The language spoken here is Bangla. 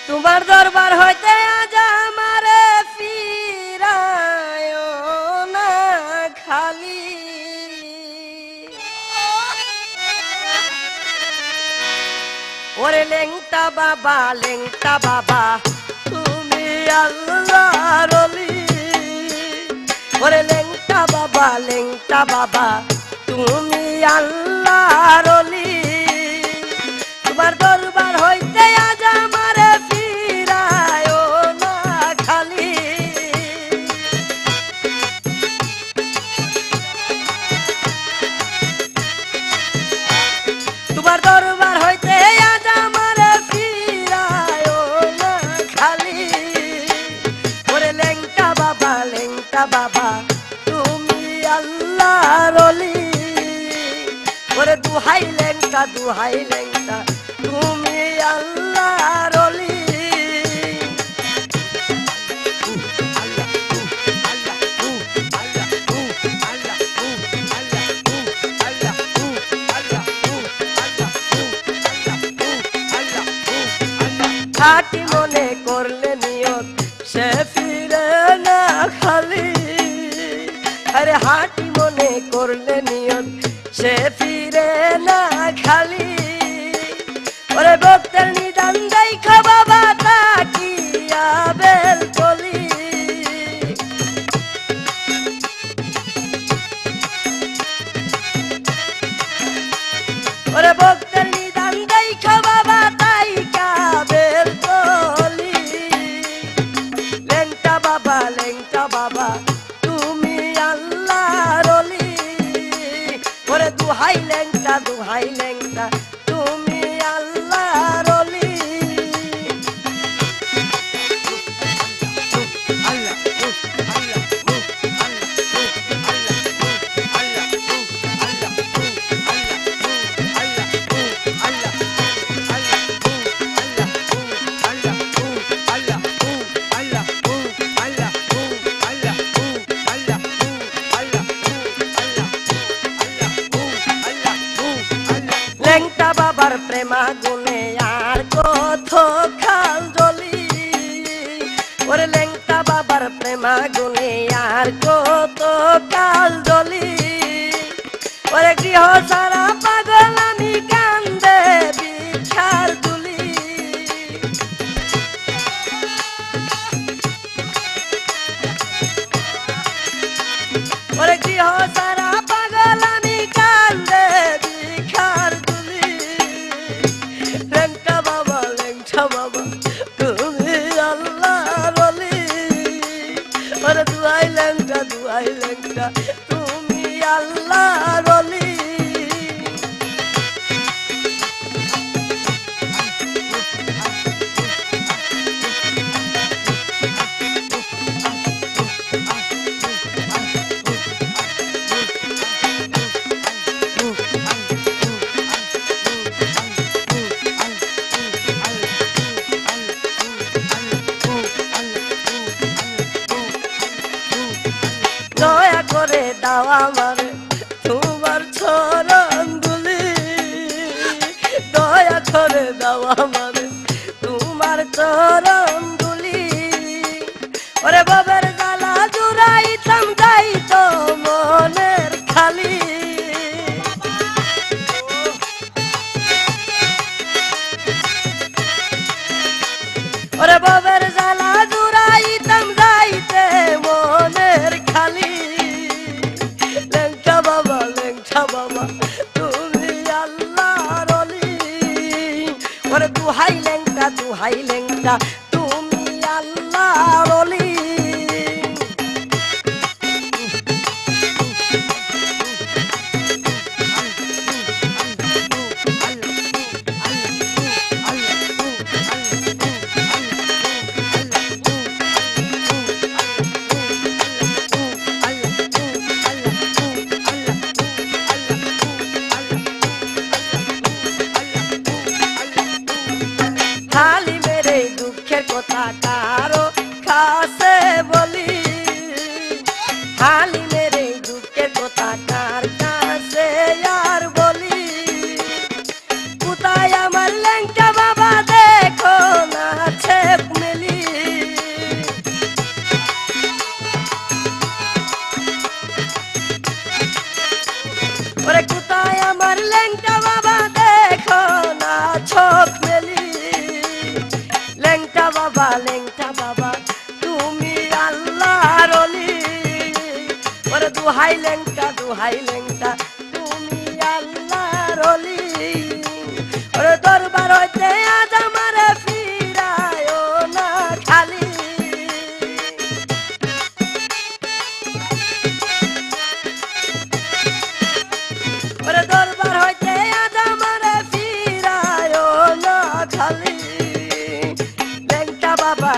তোমার দরবার হইতে আজ আমারে ফিরায় না খালি। ওরে লেংটা বাবা তুমি আল্লাহর ওলি। ওরে লেংটা বাবা তুমি আল্লাহর ওলি। তোমার দরবার হইতে আজ আমারে ফিরায় না খালি। তোমার দরবার হইতে আজ আমারে ফিরায় না খালি। ওরে লেংটা বাবা তুমি আল্লাহর ওলি। ওরে দুহাই লেংটা তুমি আল্লাহর ওলি। খাঁটি মনে করলে নিয়ত সে ফিরে না খালি। আরে হাঁটি মনে করলে নিয়ত সে ফিরে না খালি। ওরে ভক্তের নিদান দেখা বাবা তাকিয়া বেল কলি। ওরে ভক্তের নিদান দেখা বাবা তাইকা বেল কলি। লেংটা বাবা তুমি আল্লাহর ওলি। ওরে দুহাই লেংটা তুমি আল্লাহর ওলি। লেংটা বাবার প্রেমা গুনে আর কত খাল জলি। ওরে লেংটা বাবার প্রেমা গুনে আর কত কাল জলি। ওরে গৃহ সারা পাগল আমি কান্দে বিছার তুলি। ওরে গৃহ সারা পাগল আমি কান্দে বিছার তুলি। লেংটা বাবা তুমি আল্লাহর ওলি। ওরে দুহাই লেংটা তুমি আল্লাহর ওলি। দয়া করে দাও আমারে তোমার চরণ ধুলি। দয়া করে দাও আমারে তোমার চরণ ধুলি। ওরে বাবার জ্বালা জুড়াইতাম যাইতো মনের খালি। ওরে বাবার জ্বালা জুড়াইতাম যাইতে মনের খালি। লেংটা বাবা তুমি আল্লাহর ওলি। ওরে দুহাই লেংটা তুমি আল্লাহর ওলি। খালি মেরে দুঃখের কথা কারো কাছে বলি। খালি মেরে দুঃখের কথা কার কাছে আর বলি। কোথায় আমার লেংটা বাবা দেখো না আছে বাবা তুমি আল্লাহর ওলি ওরে দুহাই লেংটা তুমি আল্লাহর ওলি ওরে দরবার হইতে আজ আমারে ফিরায়ও না খালি ওরে দরবার হইতে আজ আমারে ফিরায়ও না খালি লেংটা বাবা